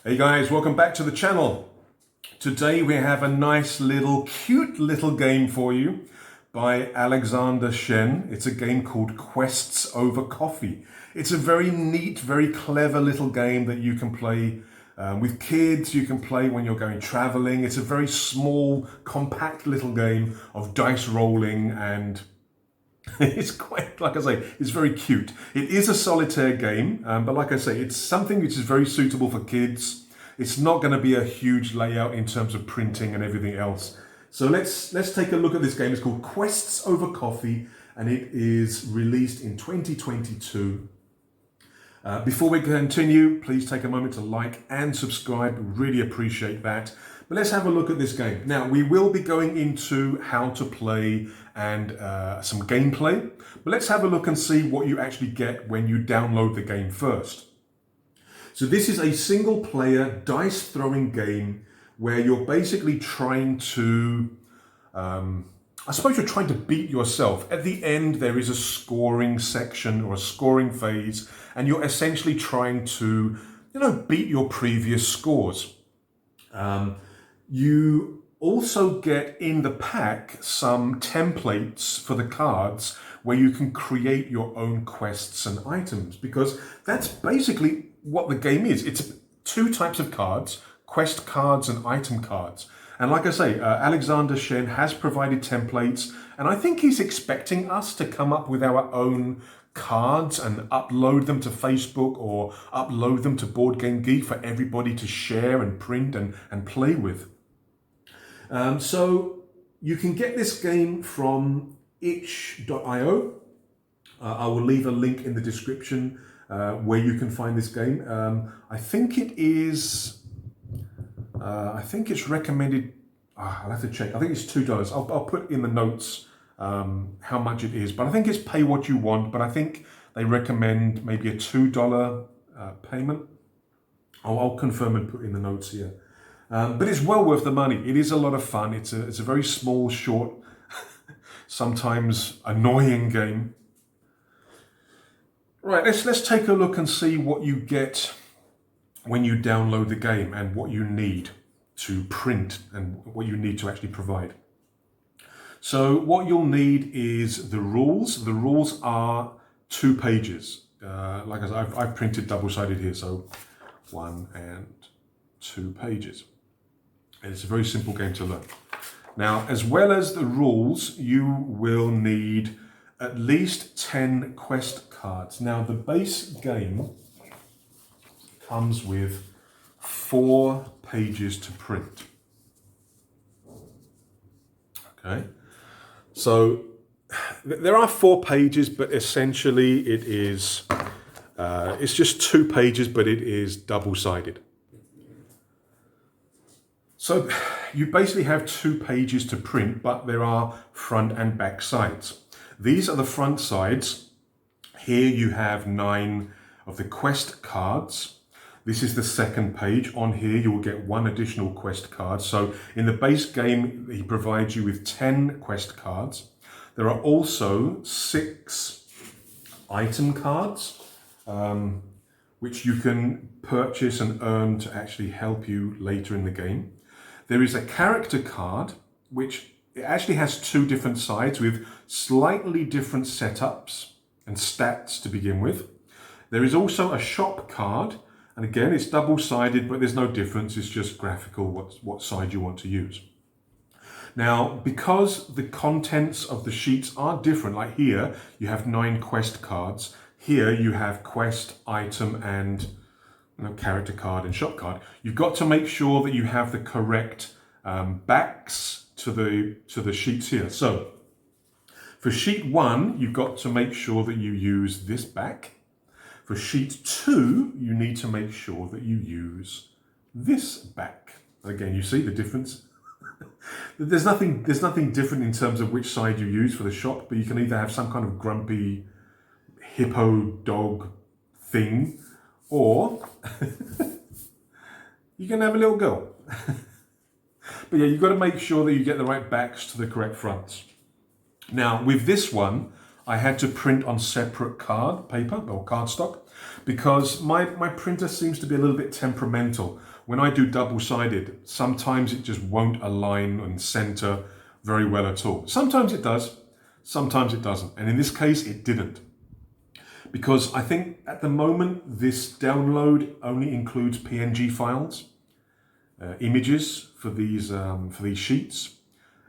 Hey guys, welcome back to the channel. Today we have a nice little, cute little game for you by Shen. It's a game called Quests Over Coffee. It's a very neat, very clever little game that you can play with kids. You can play when you're going traveling. It's a very small, compact little game of dice rolling, and it's quite, like I say, it's very cute. It is a solitaire game, but like I say, it's something which is very suitable for kids. It's not going to be a huge layout in terms of printing and everything else. So let's take a look at this game. It's called Quests Over Coffee, and it is released in 2022. Before we continue, please take a moment to like and subscribe. Really appreciate that. But let's have a look at this game. Now, we will be going into how to play and some gameplay. But let's have a look and see what you actually get when you download the game first. So this is a single player dice throwing game where you're basically trying to, I suppose you're trying to beat yourself. At the end, there is a scoring section or a scoring phase, and you're essentially trying to, beat your previous scores. You also get in the pack some templates for the cards where you can create your own quests and items, because that's basically what the game is. It's two types of cards: quest cards and item cards. And like I say, Shen has provided templates, and I think he's expecting us to come up with our own cards and upload them to Facebook or upload them to Board Game Geek for everybody to share and print and play with. So you can get this game from itch.io. I will leave a link in the description where you can find this game. I think it is. I think it's recommended. I'll have to check. I think it's $2. I'll put in the notes how much it is, but I think it's pay what you want. But I think they recommend maybe a $2 payment. I'll confirm and put in the notes here. But it's well worth the money. It is a lot of fun. It's a very small, short, sometimes annoying game. Right, let's take a look and see what you get when you download the game and what you need to print and what you need to actually provide. So what you'll need is the rules. The rules are 2 pages. Like I said, I've printed double-sided here, so 1 and 2 pages. And it's a very simple game to learn. Now, as well as the rules, you will need at least 10 quest cards. Now, the base game comes with 4 pages to print. Okay, so there are 4 pages, but essentially it is it's just 2 pages, but it is double-sided. So you basically have 2 pages to print, but there are front and back sides. These are the front sides. Here you have 9 of the quest cards. This is the second page. On here you will get 1 additional quest card. So in the base game, he provides you with 10 quest cards. There are also 6 item cards, which you can purchase and earn to actually help you later in the game. There is a character card, which it actually has 2 different sides with slightly different setups and stats to begin with. There is also a shop card, and again, it's double-sided, but there's no difference. It's just graphical what side you want to use. Now, because the contents of the sheets are different, like here, you have 9 quest cards. Here you have quest, item, and character card and shop card. You've got to make sure that you have the correct backs to the sheets here. So for sheet 1, you've got to make sure that you use this back. For sheet 2, you need to make sure that you use this back. Again, you see the difference. There's nothing different in terms of which side you use for the shop, but you can either have some kind of grumpy hippo dog thing, or you can have a little girl. But yeah, you've got to make sure that you get the right backs to the correct fronts. Now, with this one, I had to print on separate card paper or cardstock because my printer seems to be a little bit temperamental. When I do double-sided, sometimes it just won't align and center very well at all. Sometimes it does, sometimes it doesn't. And in this case, it didn't. Because I think at the moment, this download only includes PNG files, images for these sheets.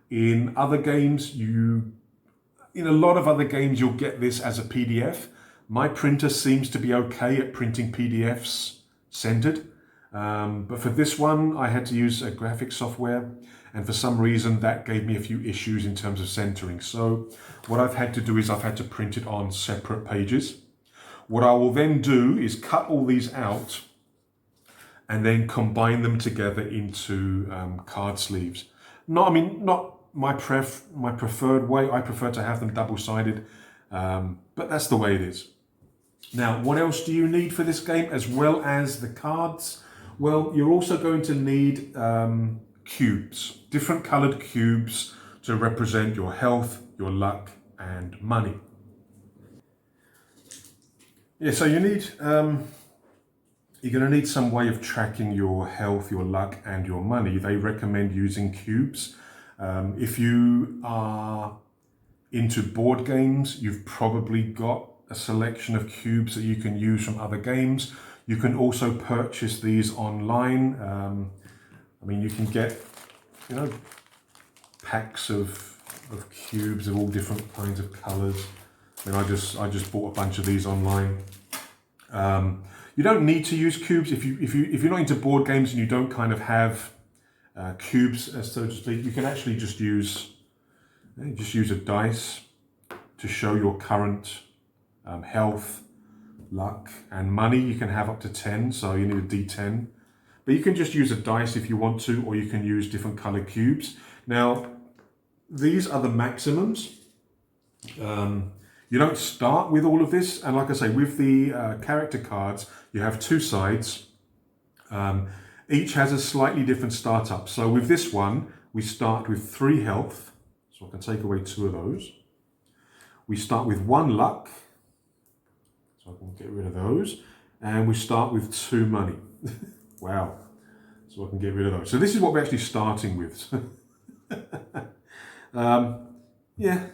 In other games, in a lot of other games, you'll get this as a PDF. My printer seems to be okay at printing PDFs centered. But for this one, I had to use a graphic software. And for some reason, that gave me a few issues in terms of centering. So what I've had to do is I've had to print it on separate pages. What I will then do is cut all these out and then combine them together into card sleeves. Not my preferred way. I prefer to have them double-sided, but that's the way it is. Now, what else do you need for this game as well as the cards? Well, you're also going to need cubes, different colored cubes to represent your health, your luck, and money. Yeah, so you need, you're going to need some way of tracking your health, your luck, and your money. They recommend using cubes. If you are into board games, you've probably got a selection of cubes that you can use from other games. You can also purchase these online. You can get, packs of cubes of all different kinds of colors. I just bought a bunch of these online. You don't need to use cubes if you're not into board games and you don't kind of have cubes, so to speak. You can actually just use a dice to show your current health, luck, and money. You can have up to 10, so you need a D10. But you can just use a dice if you want to, or you can use different colored cubes. Now, these are the maximums. You don't start with all of this. And like I say, with the character cards, you have two sides. Each has a slightly different startup. So with this one, we start with 3 health. So I can take away 2 of those. We start with 1 luck. So I can get rid of those. And we start with 2 money. Wow. So I can get rid of those. So this is what we're actually starting with. Yeah.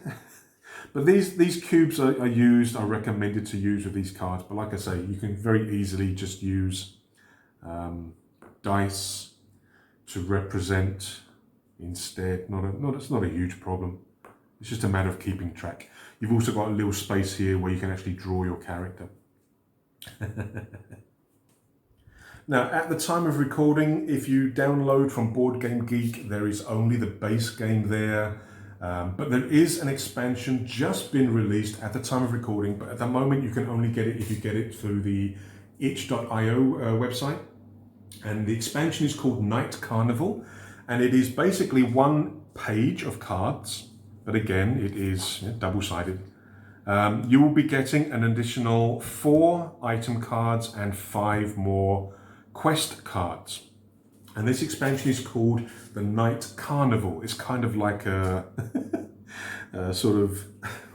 But these cubes are recommended to use with these cards. But like I say, you can very easily just use dice to represent instead. It's not a huge problem. It's just a matter of keeping track. You've also got a little space here where you can actually draw your character. Now, at the time of recording, if you download from Board Game Geek, there is only the base game there. But there is an expansion just been released at the time of recording, but at the moment you can only get it if you get it through the itch.io website. And the expansion is called Night Carnival, and it is basically 1 page of cards, but again, it is double-sided. You will be getting an additional 4 item cards and 5 more quest cards. And this expansion is called the Night Carnival. It's kind of like a sort of,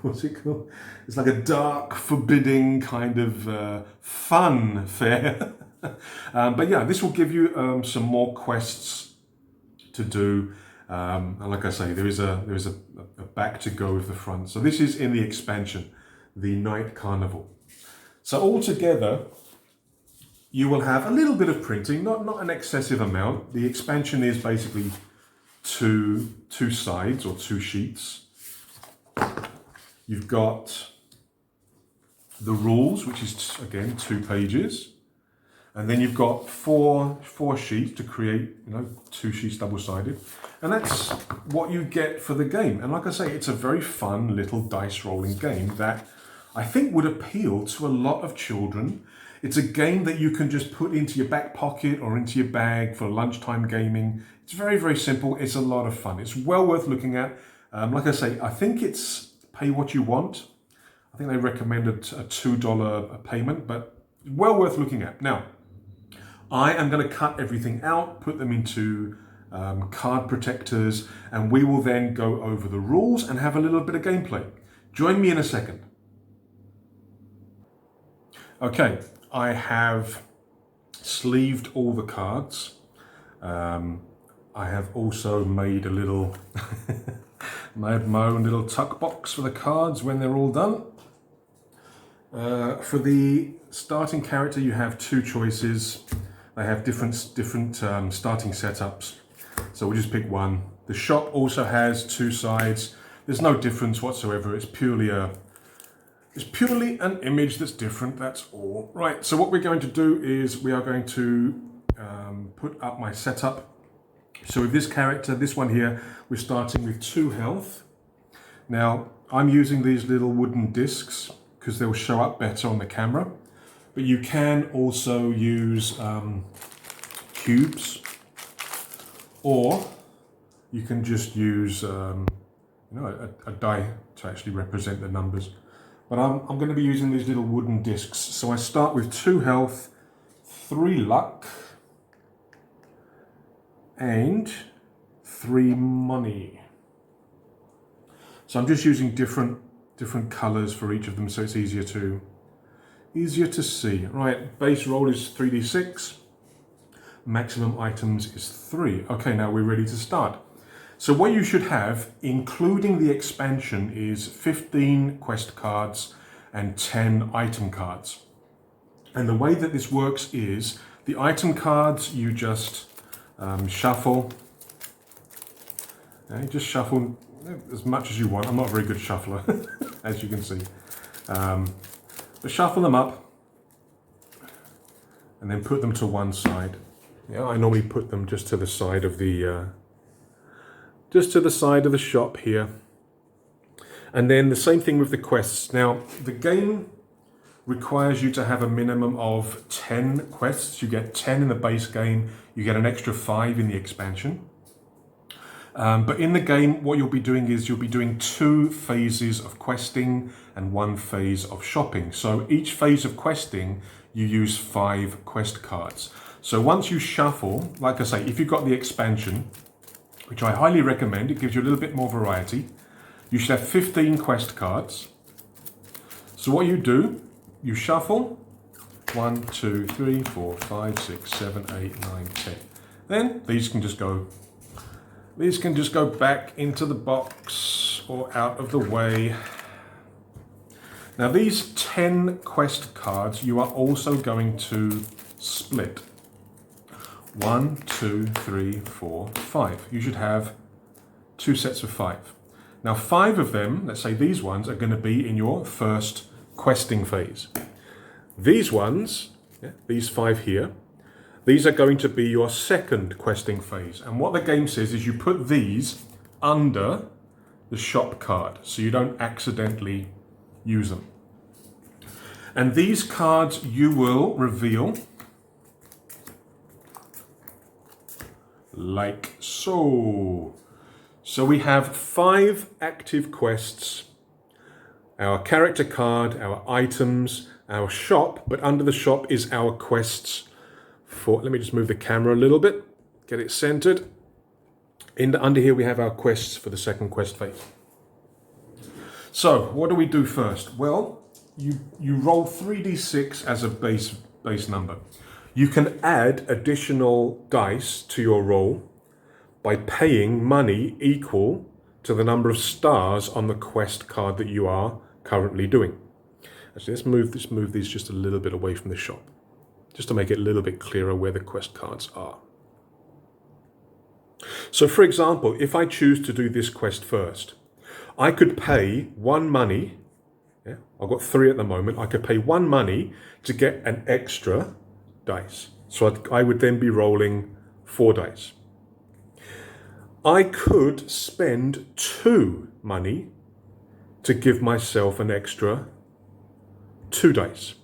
what's it called? It's like a dark, forbidding kind of fun fair. But yeah, this will give you some more quests to do. And like I say, there is a back to go with the front. So this is in the expansion, the Night Carnival. So altogether, you will have a little bit of printing, not an excessive amount. The expansion is basically two sides or 2 sheets. You've got the rules, which is again 2 pages, and then you've got four sheets to create 2 sheets double-sided, and that's what you get for the game. And like I say, it's a very fun little dice rolling game that I think would appeal to a lot of children. It's a game that you can just put into your back pocket or into your bag for lunchtime gaming. It's very, very simple. It's a lot of fun. It's well worth looking at. Like I say, I think it's pay what you want. I think they recommended a $2 payment, but well worth looking at. Now, I am going to cut everything out, put them into card protectors, and we will then go over the rules and have a little bit of gameplay. Join me in a second. Okay, I have sleeved all the cards. I have also made a little, made my own little tuck box for the cards when they're all done. For the starting character, you have two choices. They have different starting setups, so we'll just pick one. The shop also has two sides. There's no difference whatsoever. It's purely an image that's different. That's all. Right. So what we're going to do is we are going to put up my setup. So with this character, this one here, we're starting with 2 health. Now I'm using these little wooden discs because they'll show up better on the camera. But you can also use cubes, or you can just use a die to actually represent the numbers. But I'm going to be using these little wooden discs. So I start with 2 health, 3 luck, and 3 money. So I'm just using different colors for each of them, so it's easier to see. Right, base roll is 3d6. Maximum items is 3. Okay, now we're ready to start. So what you should have, including the expansion, is 15 quest cards and 10 item cards. And the way that this works is the item cards you just shuffle. Okay, just shuffle as much as you want. I'm not a very good shuffler, as you can see. But shuffle them up and then put them to one side. Yeah, I normally put them just to the side of the shop here. And then the same thing with the quests. Now, the game requires you to have a minimum of 10 quests. You get 10 in the base game, you get an extra 5 in the expansion. But in the game, what you'll be doing is you'll be doing 2 phases of questing and 1 phase of shopping. So each phase of questing, you use 5 quest cards. So once you shuffle, like I say, if you've got the expansion, which I highly recommend, it gives you a little bit more variety, you should have 15 quest cards. So what you do, you shuffle 1, 2, 3, 4, 5, 6, 7, 8, 9, 10. Then these can just go back into the box or out of the way. Now these 10 quest cards you are also going to split. 1, 2, 3, 4, 5. You should have 2 sets of 5. Now 5 of them, let's say these ones, are going to be in your first questing phase. These ones, these 5 here, these are going to be your second questing phase. And what the game says is you put these under the shop card so you don't accidentally use them. And these cards you will reveal like so. So we have 5 active quests, our character card, our items, our shop, but under the shop is our quests for, let me just move the camera a little bit, get it centered. Under here we have our quests for the second quest phase. So what do we do first? Well, you roll 3d6 as a base number. You can add additional dice to your roll by paying money equal to the number of stars on the quest card that you are currently doing. Actually, let's move these just a little bit away from the shop, just to make it a little bit clearer where the quest cards are. So for example, if I choose to do this quest first, I could pay 1 money. Yeah, I've got 3 at the moment. I could pay 1 money to get an extra dice. So I would then be rolling 4 dice. I could spend 2 money to give myself an extra 2 dice.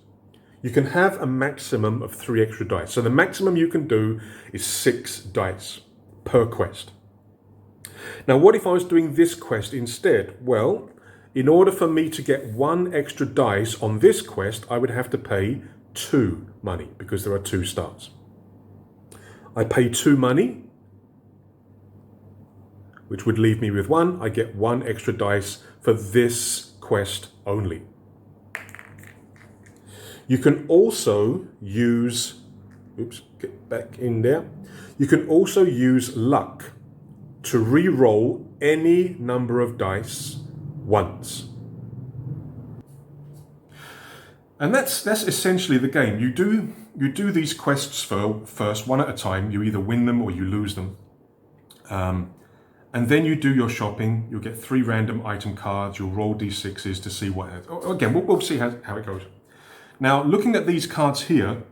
You can have a maximum of 3 extra dice. So the maximum you can do is 6 dice per quest. Now, what if I was doing this quest instead? Well, in order for me to get 1 extra dice on this quest, I would have to pay 2 money because there are 2 stars. I pay 2 money, which would leave me with 1. I get 1 extra dice for this quest only. You can also use, oops, get back in there. You can also use luck to re-roll any number of dice once. And that's essentially the game. You do these quests first, one at a time. You either win them or you lose them. And then you do your shopping. You'll get 3 random item cards. You'll roll d6s to see what happens. Again, we'll see how it goes. Now, looking at these cards here,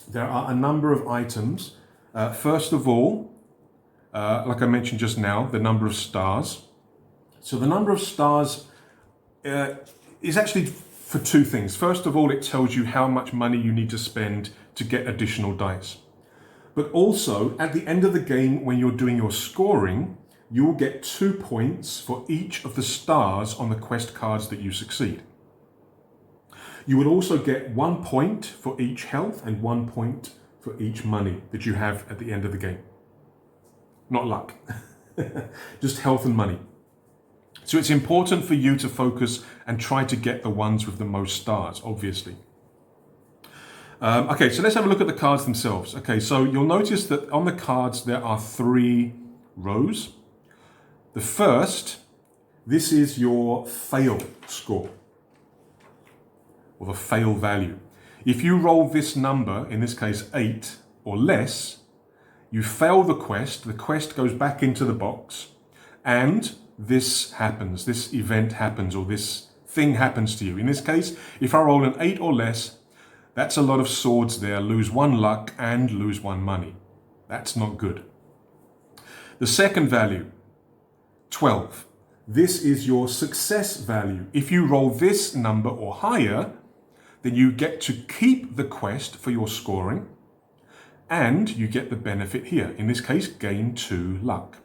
there are a number of items. First of all, like I mentioned just now, the number of stars. So the number of stars is actually for 2 things. First of all, it tells you how much money you need to spend to get additional dice. But also, at the end of the game, when you're doing your scoring, you will get 2 points for each of the stars on the quest cards that you succeed. You will also get 1 point for each health and 1 point for each money that you have at the end of the game. Not luck, just health and money. So it's important for you to focus and try to get the ones with the most stars, obviously. Okay, so let's have a look at the cards themselves. Okay, so you'll notice that on the cards there are 3 rows. The first, this is your fail score, or the fail value. If you roll this number, in this case 8 or less, you fail the quest goes back into the box, and this happens, this event happens, or this thing happens to you. In this case, if I roll an 8 or less, that's a lot of swords there, lose 1 luck and lose 1 money. That's not good. The second value, 12. This is your success value. If you roll this number or higher, then you get to keep the quest for your scoring, and you get the benefit here. In this case, gain 2 luck.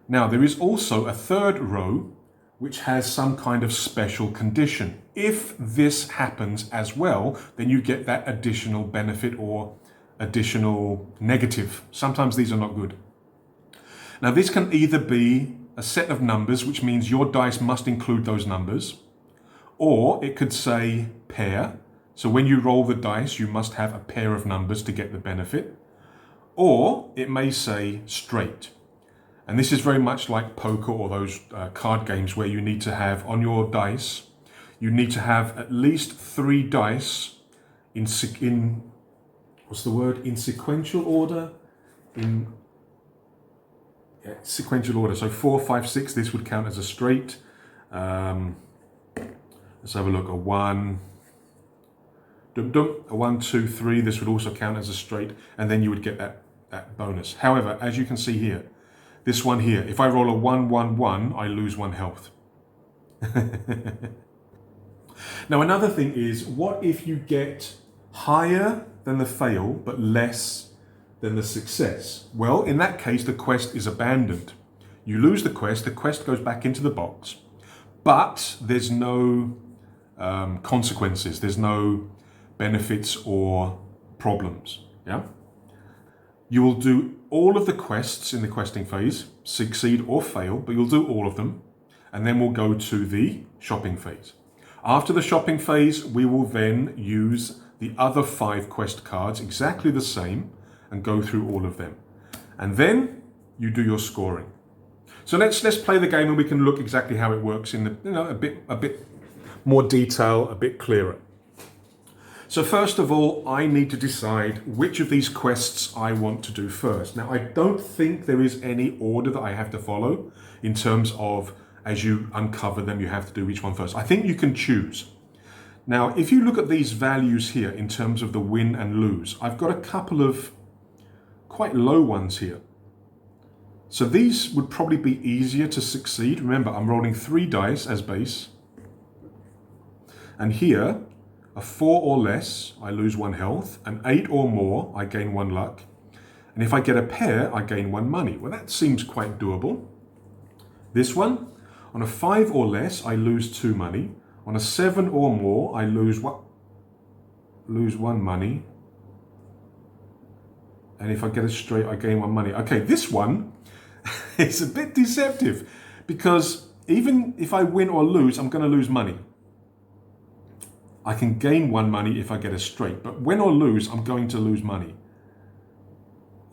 Now, there is also a third row which has some kind of special condition. If this happens as well, then you get that additional benefit or additional negative. Sometimes these are not good. Now, this can either be a set of numbers, which means your dice must include those numbers, or it could say pair. So when you roll the dice, you must have a pair of numbers to get the benefit. Or it may say straight. And this is very much like poker or those card games where you need to have on your dice, you need to have at least 3 dice in what's the word? In sequential order? Sequential order. So 4, 5, 6, this would count as a straight. Let's have a look. A 1, a 1, 2, 3. This would also count as a straight, and then you would get that bonus. However, as you can see here, this one here, if I roll a 1, 1, 1, I lose 1 health. Now, another thing is, what if you get higher than the fail, but less than the success? Well, in that case, the quest is abandoned. You lose the quest goes back into the box, but there's no consequences, there's no benefits or problems. Yeah, you will do all of the quests in the questing phase, succeed or fail, but you'll do all of them, and then we'll go to the shopping phase. After the shopping phase, we will then use the other 5 quest cards, exactly the same, and go through all of them. And then you do your scoring. So let's play the game, and we can look exactly how it works in a bit more detail, a bit clearer. So first of all, I need to decide which of these quests I want to do first. Now, I don't think there is any order that I have to follow in terms of, as you uncover them, you have to do each one first. I think you can choose. Now, if you look at these values here in terms of the win and lose, I've got a couple of quite low ones here. So these would probably be easier to succeed. Remember, I'm rolling 3 dice as base. And here, a 4 or less, I lose 1 health. An 8 or more, I gain 1 luck. And if I get a pair, I gain 1 money. Well, that seems quite doable. This one, on a 5 or less, I lose 2 money. On a 7 or more, I lose 1 money. And if I get a straight, I gain 1 money. Okay, this one is a bit deceptive, because even if I win or lose, I'm going to lose money. I can gain 1 money if I get a straight, but win or lose, I'm going to lose money.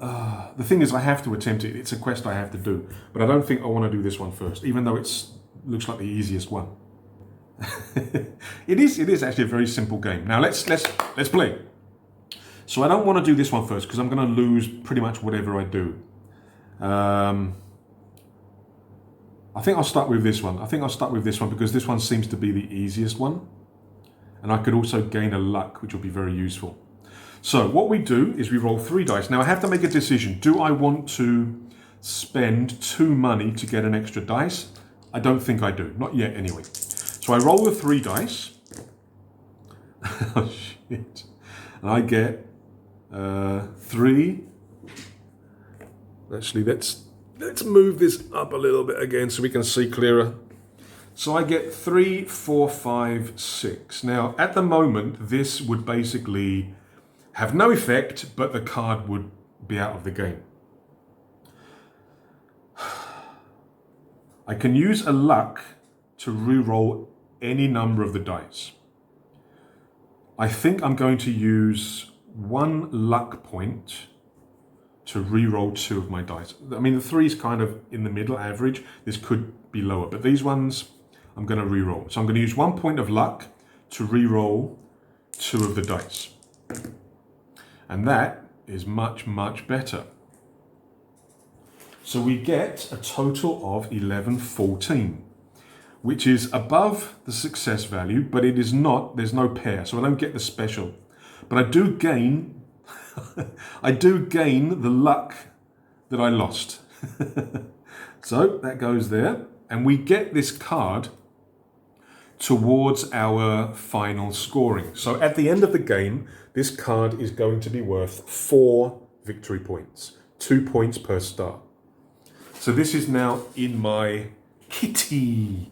The thing is, I have to attempt it. It's a quest I have to do, but I don't think I want to do this one first, even though it looks like the easiest one. It is actually a very simple game. Now let's play. So I don't want to do this one first because I'm going to lose pretty much whatever I do. I think I'll start with this one. Because this one seems to be the easiest one. And I could also gain a luck, which will be very useful. So what we do is we roll 3 dice. Now I have to make a decision. Do I want to spend 2 money to get an extra dice? I don't think I do. Not yet anyway. So I roll the 3 dice. Oh shit. And I get 3. Actually, let's move this up a little bit again so we can see clearer. So I get 3, 4, 5, 6. Now, at the moment, this would basically have no effect, but the card would be out of the game. I can use a luck to re-roll any number of the dice. I think I'm going to use 1 luck point to re-roll 2 of my dice. I mean, the 3 is kind of in the middle, average. This could be lower, but these ones I'm going to re-roll. So I'm going to use 1 point of luck to re-roll 2 of the dice. And that is much, much better. So we get a total of 11, 14, which is above the success value, but it is not, there's no pair, so I don't get the special. But I do gain, the luck that I lost. So that goes there, and we get this card towards our final scoring. So at the end of the game, this card is going to be worth 4 victory points, 2 points per star. So this is now in my kitty.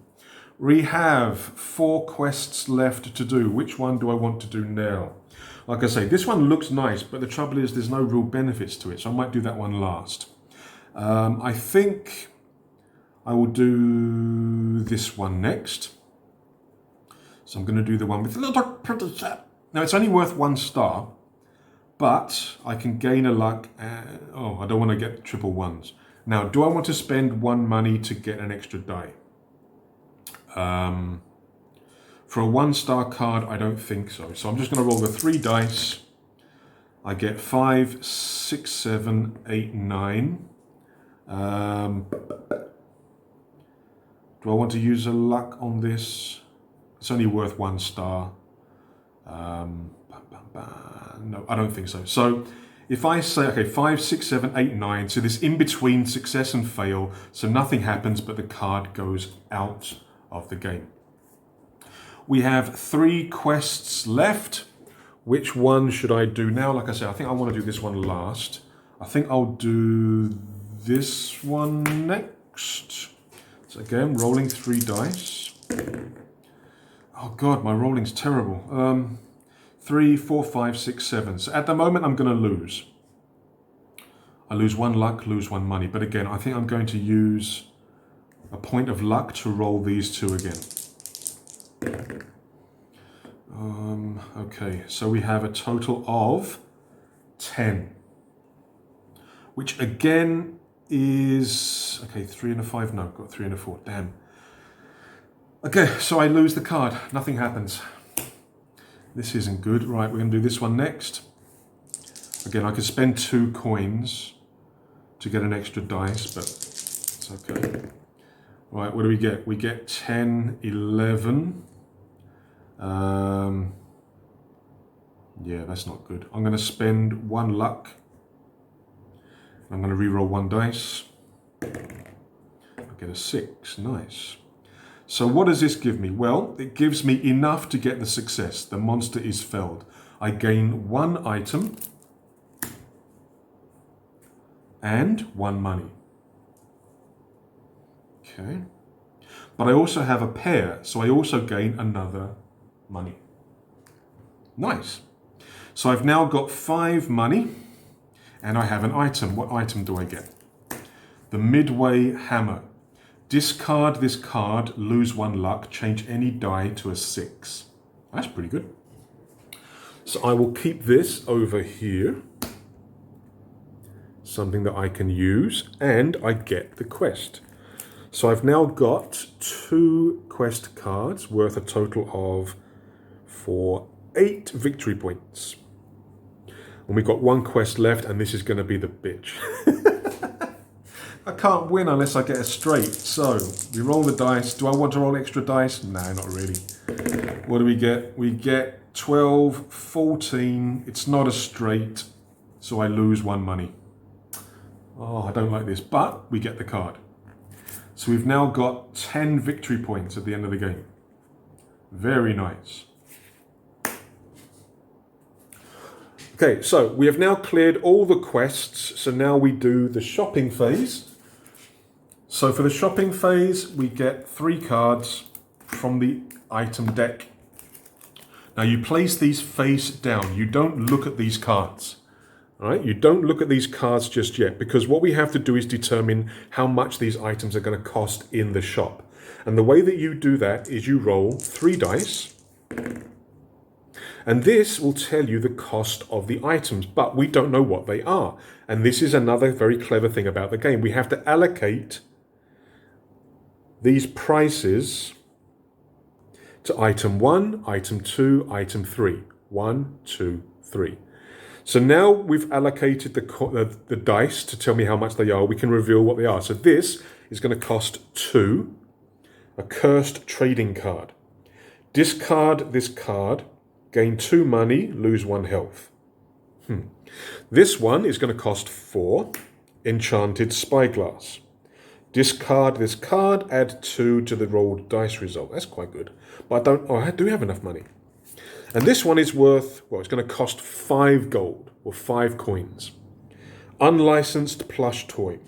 We have 4 quests left to do. Which one do I want to do now? Like I say, this one looks nice, but the trouble is there's no real benefits to it, so I might do that one last. I think I will do this one next. So I'm going to do the one with the little pretty chap. Now it's only worth 1 star, but I can gain a luck. I don't want to get triple ones. Now, do I want to spend 1 money to get an extra die? For a 1-star card, I don't think so. So I'm just going to roll the 3 dice. I get 5, 6, 7, 8, 9. Do I want to use a luck on this? It's only worth 1 star. No, I don't think so. So if I say, okay, 5, 6, 7, 8, 9, so this in between success and fail, so nothing happens, but the card goes out of the game. We have 3 quests left. Which one should I do now? Like I said, I think I want to do this one last. I think I'll do this one next. So again, rolling 3 dice. Oh God, my rolling's terrible. 3, 4, 5, 6, 7. So at the moment, I'm going to lose. I lose 1 luck, lose 1 money. But again, I think I'm going to use a point of luck to roll these 2 again. Okay, so we have a total of 10. Which again is... Okay, 3 and a 5. No, got 3 and a 4. Damn. Okay, so I lose the card. Nothing happens. This isn't good. Right, we're going to do this one next. Again, I could spend 2 coins to get an extra dice, but it's okay. Right, what do we get? We get 10, 11. Yeah, that's not good. I'm going to spend 1 luck. I'm going to re-roll 1 dice. I get a 6. Nice. So what does this give me? Well, it gives me enough to get the success. The monster is felled. I gain 1 item and 1 money. Okay. But I also have a pair, so I also gain another money. Nice. So I've now got 5 money and I have an item. What item do I get? The Midway Hammer. Discard this card, lose 1 luck, change any die to a 6. That's pretty good. So I will keep this over here. Something that I can use, and I get the quest. So I've now got 2 quest cards worth a total of 8 victory points. And we've got 1 quest left, and this is going to be the bitch. I can't win unless I get a straight. So we roll the dice. Do I want to roll extra dice? No, not really. What do we get? We get 12, 14. It's not a straight, so I lose 1 money. Oh, I don't like this, but we get the card. So we've now got 10 victory points at the end of the game. Very nice. Okay, so we have now cleared all the quests. So now we do the shopping phase. So for the shopping phase, we get 3 cards from the item deck. Now you place these face down. You don't look at these cards. All right, you don't look at these cards just yet, because what we have to do is determine how much these items are going to cost in the shop. And the way that you do that is you roll 3 dice, and this will tell you the cost of the items, but we don't know what they are. And this is another very clever thing about the game. We have to allocate these prices to item 1, item 2, item 3. 1, 2, 3. So now we've allocated the dice to tell me how much they are. We can reveal what they are. So this is going to cost 2, a cursed trading card. Discard this card, gain 2 money, lose 1 health. This one is going to cost 4, enchanted spyglass. Discard this card, add 2 to the rolled dice result. That's quite good. But I do have enough money. And this one is worth, well, it's going to cost 5 gold, or 5 coins. Unlicensed plush toy.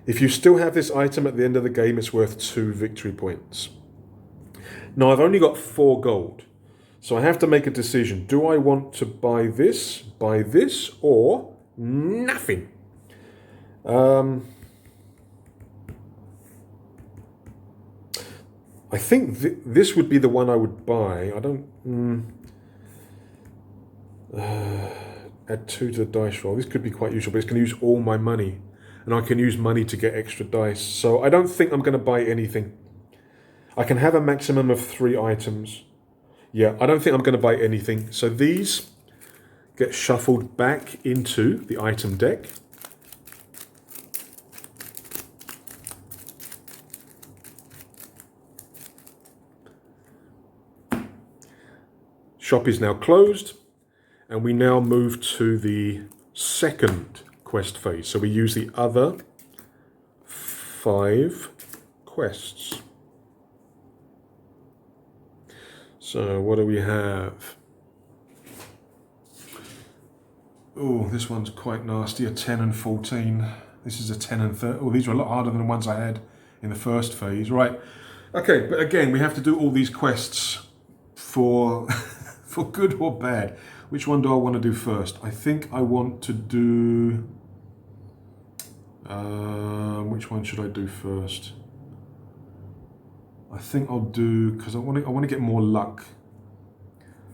If you still have this item at the end of the game, it's worth 2 victory points. Now, I've only got 4 gold, so I have to make a decision. Do I want to buy this, or nothing? I think this would be the one I would buy. I don't... add 2 to the dice roll. This could be quite useful, but it's going to use all my money. And I can use money to get extra dice. So I don't think I'm going to buy anything. I can have a maximum of 3 items. Yeah, I don't think I'm going to buy anything. So these get shuffled back into the item deck. Shop is now closed. And we now move to the second quest phase. So we use the other 5 quests. So what do we have? Oh, this one's quite nasty, a 10 and 14. This is a 10 and 30. Oh, these are a lot harder than the ones I had in the first phase. Right. Okay, but again, we have to do all these quests for, for good or bad. Which one do I want to do first? I think I want to do... which one should I do first? I think I'll do... because I want to get more luck.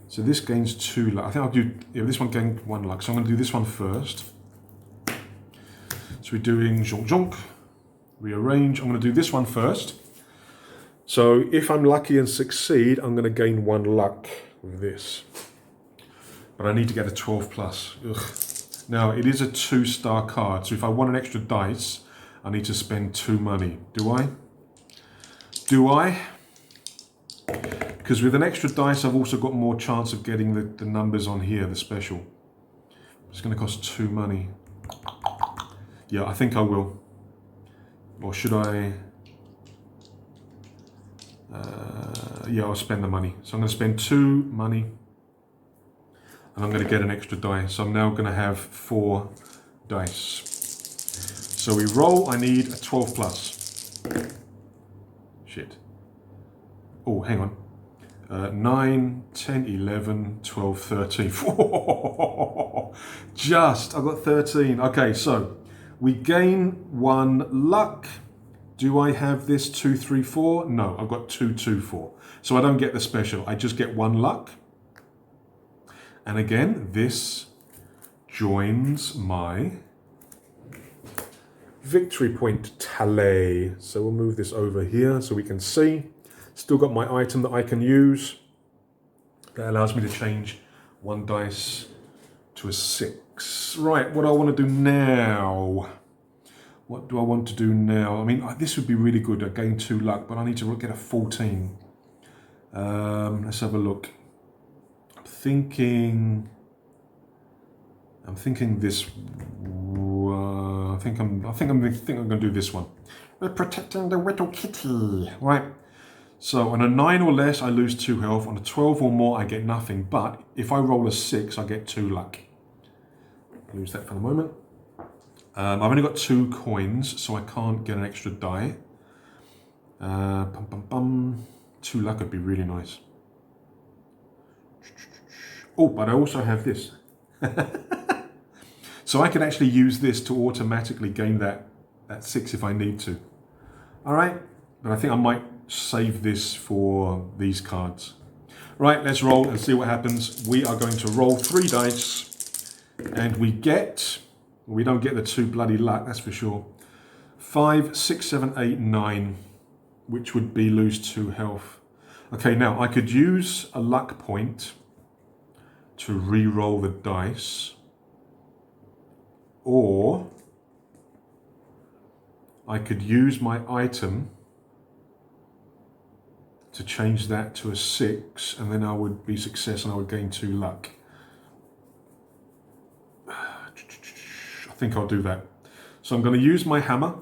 So this gains 2 luck. I think I'll do... yeah, this one gains 1 luck. So I'm going to do this one first. So we're doing jonk jonk. Rearrange. I'm going to do this one first. So if I'm lucky and succeed, I'm going to gain 1 luck with this. But I need to get a 12 plus. Ugh. Now, it is a 2-star card, so if I want an extra dice, I need to spend 2 money. Do I? Do I? Because with an extra dice, I've also got more chance of getting the numbers on here, the special. It's going to cost 2 money. Yeah, I think I will. Or should I? Yeah, I'll spend the money. So I'm going to spend 2 money. And I'm going to get an extra die. So I'm now going to have 4 dice. So we roll. I need a 12 plus. Shit. Oh, hang on. 9, 10, 11, 12, 13. Just, I've got 13. Okay, so we gain 1 luck Do I have this 2, 3, 4? No, I've got 2, 2, 4. So I don't get the special. I just get 1 luck. And again, this joins my victory point tally. So we'll move this over here so we can see. Still got my item that I can use. That allows me to change 1 dice to a 6. Right, what do I want to do now? What do I want to do now? I mean, this would be really good. I gain 2 luck, but I need to get a 14. Let's have a look. I'm thinking this. I think I'm going to do this one. We're protecting the little kitty, right? So on a 9 or less, I lose 2 health. On a 12 or more, I get nothing. But if I roll a 6, I get 2 luck. Lose that for the moment. I've only got 2 coins, so I can't get an extra die. 2 luck would be really nice. Oh, but I also have this. So I can actually use this to automatically gain that 6 if I need to. All right, but I think I might save this for these cards. Right, let's roll and see what happens. We are going to roll 3 dice, and we don't get the 2 bloody luck, that's for sure. 5, 6, 7, 8, 9, which would be lose 2 health. Okay, now I could use a luck point to re-roll the dice, or I could use my item to change that to a 6, and then I would be success and I would gain 2 luck. I think I'll do that. So I'm going to use my hammer.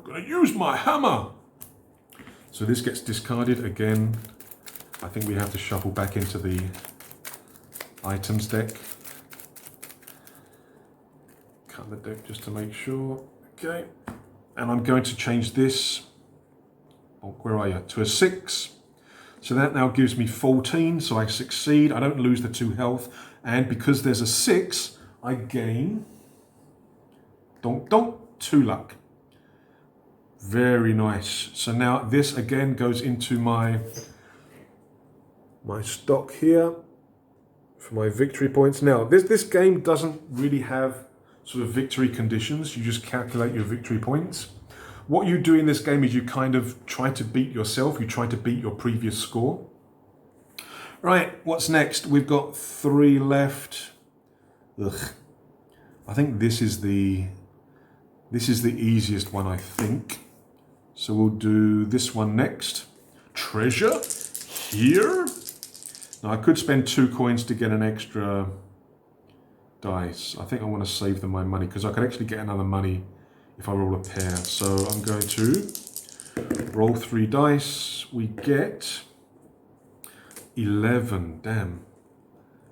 So this gets discarded again. I think we have to shuffle back into the items deck. Cut the deck just to make sure. Okay. And I'm going to change this, where are you, to a 6. So that now gives me 14, so I succeed. I don't lose the 2 health. And because there's a 6, I gain 2 luck. Very nice. So now this again goes into my stock here for my victory points. Now this game doesn't really have sort of victory conditions. You just calculate your victory points. What you do in this game is you kind of try to beat yourself. You try to beat your previous score. Right, what's next? We've got 3 left. Ugh. I think this is the easiest one, I think. So we'll do this one next. Treasure here. Now I could spend 2 coins to get an extra dice. I think I want to save them my money because I could actually get another money if I roll a pair. So I'm going to roll 3 dice. We get 11. Damn.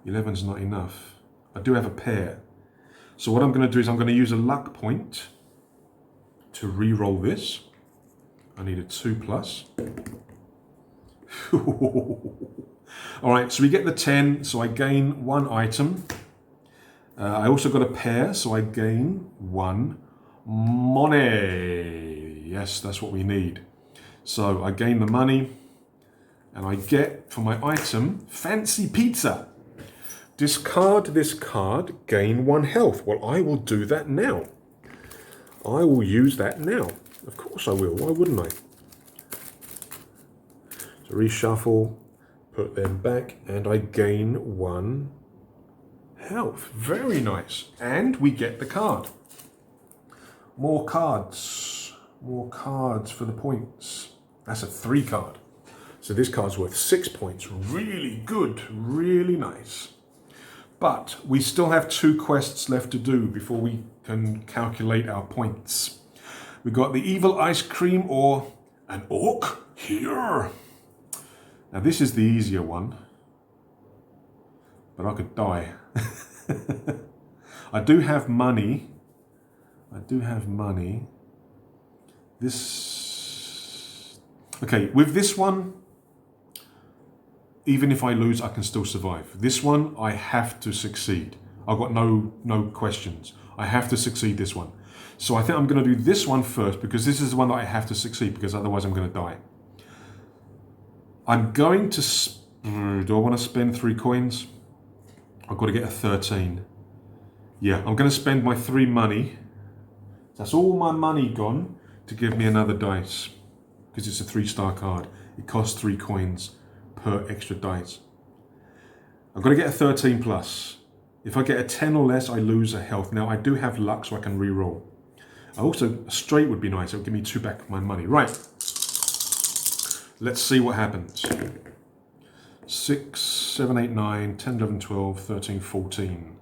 11's not enough. I do have a pair. So what I'm going to do is I'm going to use a luck point to re-roll this. I need a 2+. All right, so we get the 10, so I gain 1 item. I also got a pair, so I gain 1 money. Yes, that's what we need. So I gain the money, and I get, for my item, fancy pizza. Discard this card, gain 1 health. Well, I will do that now. I will use that now. Of course I will. Why wouldn't I? So reshuffle, put them back, and I gain 1 health. Very nice. And we get the card. More cards. More cards for the points. That's a 3 card. So this card's worth 6 points. Really good. Really nice. But we still have 2 quests left to do before we can calculate our points. We got the evil ice cream or an orc here. Now this is the easier one, but I could die. I do have money. This, okay, with this one, even if I lose, I can still survive. This one, I have to succeed. I've got no questions. I have to succeed this one. So I think I'm going to do this one first because this is the one that I have to succeed because otherwise I'm going to die. I'm going to... do I want to spend 3 coins? I've got to get a 13. Yeah, I'm going to spend my 3 money. That's all my money gone to give me another dice because it's a 3-star card. It costs 3 coins per extra dice. I've got to get a 13 plus. If I get a 10 or less, I lose a health. Now, I do have luck, so I can re-roll. Also, a straight would be nice. It would give me 2 back of my money. Right. Let's see what happens. 6, 7, 8, 9, 10, 11, 12, 13, 14.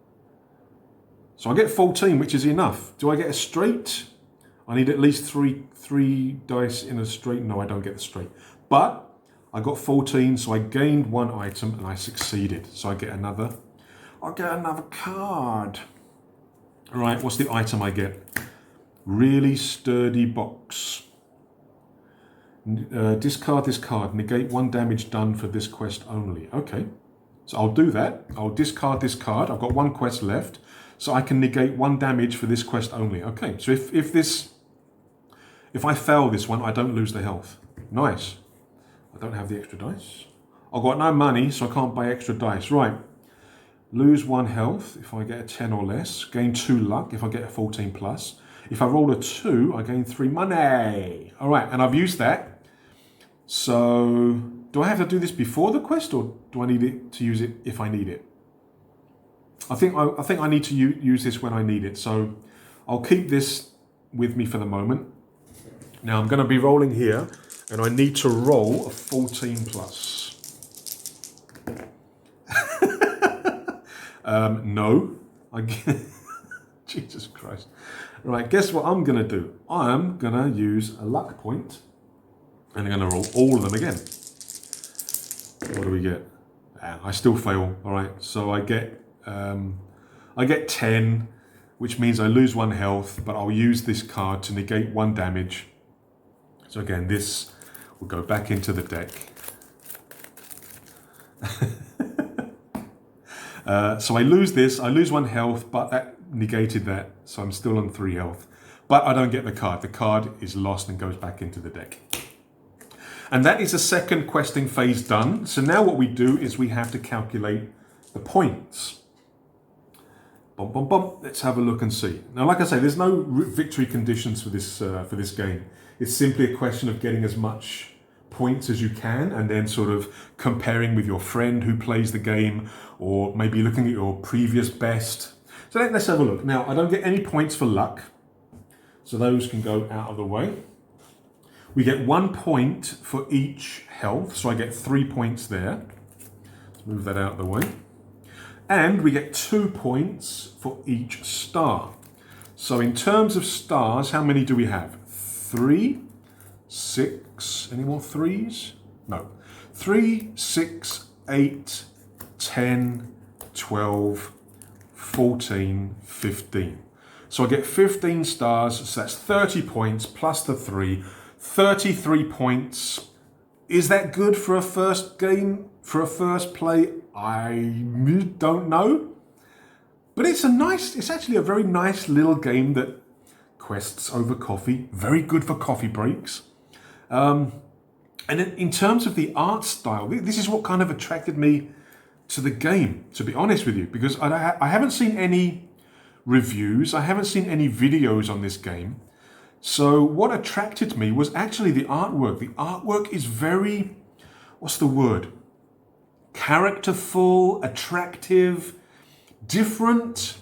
So I get 14, which is enough. Do I get a straight? I need at least three dice in a straight. No, I don't get the straight. But I got 14, so I gained 1 item and I succeeded. So I get another. I'll get another card. All right, what's the item I get? Really sturdy box. Discard this card. Negate 1 damage done for this quest only. Okay, so I'll do that. I'll discard this card. I've got 1 quest left, so I can negate 1 damage for this quest only. Okay, so if I fail this one, I don't lose the health. Nice. I don't have the extra dice. I've got no money, so I can't buy extra dice. Right. Lose 1 health if I get a 10 or less. Gain 2 luck if I get a 14 plus. If I roll a 2, I gain 3 money. All right, and I've used that. So, do I have to do this before the quest, or do I need it to use it if I need it? I think I need to use this when I need it. So, I'll keep this with me for the moment. Now, I'm going to be rolling here, and I need to roll a 14 plus. No. Jesus Christ. Right, guess what I'm going to do? I'm going to use a luck point, and I'm going to roll all of them again. What do we get? I still fail. All right, so I get 10, which means I lose 1 health, but I'll use this card to negate 1 damage. So again, this will go back into the deck. So I lose this, I lose 1 health, but that negated that, so I'm still on 3 health. But I don't get the card. The card is lost and goes back into the deck. And that is the second questing phase done. So now what we do is we have to calculate the points. Bum, bum, bum. Let's have a look and see. Now, like I say, there's no victory conditions for this game. It's simply a question of getting as much points as you can and then sort of comparing with your friend who plays the game, or maybe looking at your previous best. So let's have a look. Now, I don't get any points for luck, so those can go out of the way. We get 1 point for each health, so I get 3 points there. Let's move that out of the way. And we get 2 points for each star. So in terms of stars, how many do we have? 3, 6, any more 3s? No. 3, 6, 8, 10, 12, 14, 15. So I get 15 stars, so that's 30 points plus the 3, 33 points. Is that good for a first game, for a first play? I don't know. But it's actually a very nice little game that quests over coffee, very good for coffee breaks. And in terms of the art style, this is what kind of attracted me to the game, to be honest with you, because I haven't seen any reviews, I haven't seen any videos on this game. So what attracted me was actually the artwork. The artwork is very, what's the word? Characterful, attractive, different.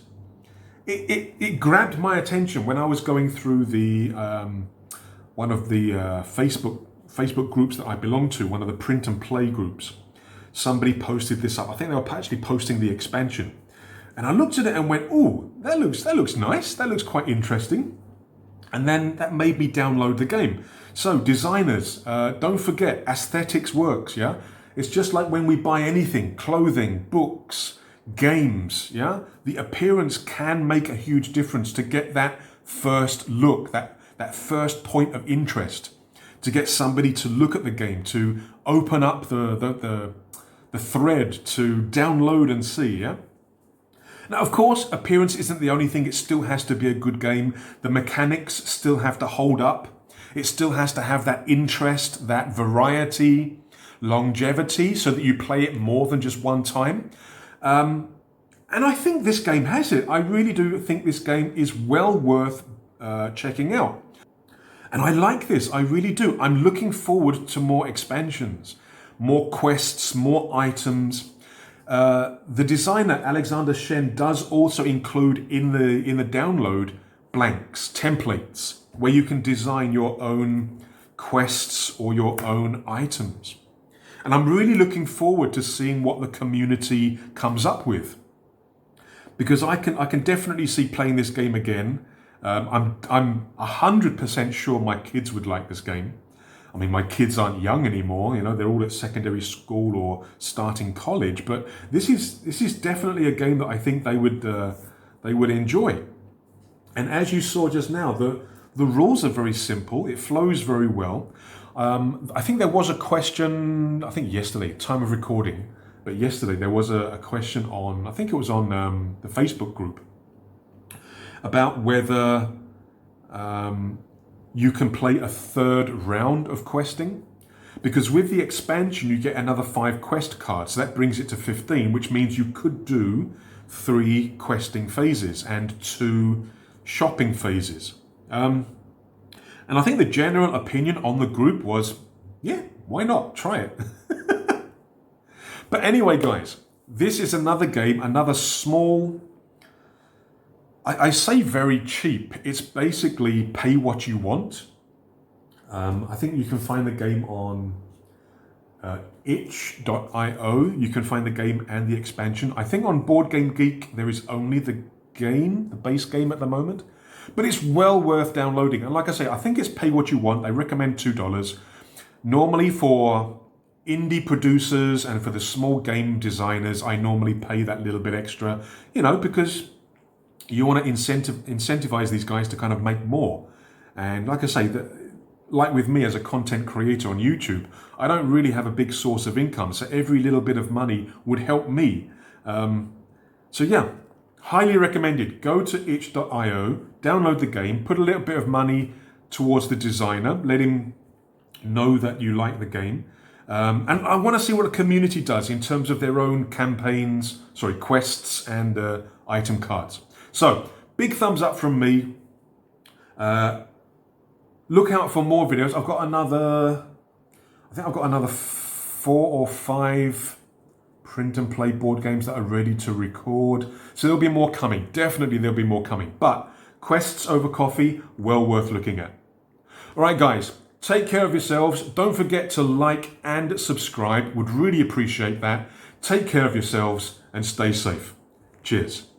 It grabbed my attention when I was going through the one of the Facebook groups that I belong to, one of the print and play groups. Somebody posted this up. I think they were actually posting the expansion. And I looked at it and went, oh, that looks nice. That looks quite interesting. And then that made me download the game. So designers, don't forget, aesthetics works, yeah? It's just like when we buy anything, clothing, books, games, yeah? The appearance can make a huge difference to get that first look, that first point of interest, to get somebody to look at the game, to open up the thread, to download and see, yeah? Now, of course, appearance isn't the only thing. It still has to be a good game. The mechanics still have to hold up. It still has to have that interest, that variety, longevity, so that you play it more than just one time. And I think this game has it. I really do think this game is well worth checking out. And I like this, I really do. I'm looking forward to more expansions, more quests, more items. The designer, Alexander Shen, does also include in the download blanks, templates, where you can design your own quests or your own items. And I'm really looking forward to seeing what the community comes up with. Because I can definitely see playing this game again. I'm 100% sure my kids would like this game. I mean, my kids aren't young anymore, you know, they're all at secondary school or starting college, but this is definitely a game that I think they would enjoy. And as you saw just now, the rules are very simple. It flows very well. I think there was a question, I think yesterday, time of recording, but yesterday there was a question on, I think it was on the Facebook group, about whether you can play a third round of questing. Because with the expansion, you get another 5 quest cards. So that brings it to 15, which means you could do 3 questing phases and 2 shopping phases. And I think the general opinion on the group was, yeah, why not? Try it. But anyway, guys, this is another game, another small, I say very cheap. It's basically pay what you want. I think you can find the game on itch.io. You can find the game and the expansion. I think on Board Game Geek, there is only the game, the base game at the moment. But it's well worth downloading. And like I say, I think it's pay what you want. I recommend $2. Normally for indie producers and for the small game designers, I normally pay that little bit extra, you know, because you want to incentivize these guys to kind of make more. And like I say, like with me as a content creator on YouTube, I don't really have a big source of income. So every little bit of money would help me. So yeah, highly recommended. Go to itch.io, download the game, put a little bit of money towards the designer, let him know that you like the game. And I want to see what the community does in terms of their own campaigns, quests and item cards. So, big thumbs up from me. Look out for more videos. I think I've got another 4 or 5 print and play board games that are ready to record. So there'll be more coming. Definitely there'll be more coming. But Quests Over Coffee, well worth looking at. All right, guys, take care of yourselves. Don't forget to like and subscribe. Would really appreciate that. Take care of yourselves and stay safe. Cheers.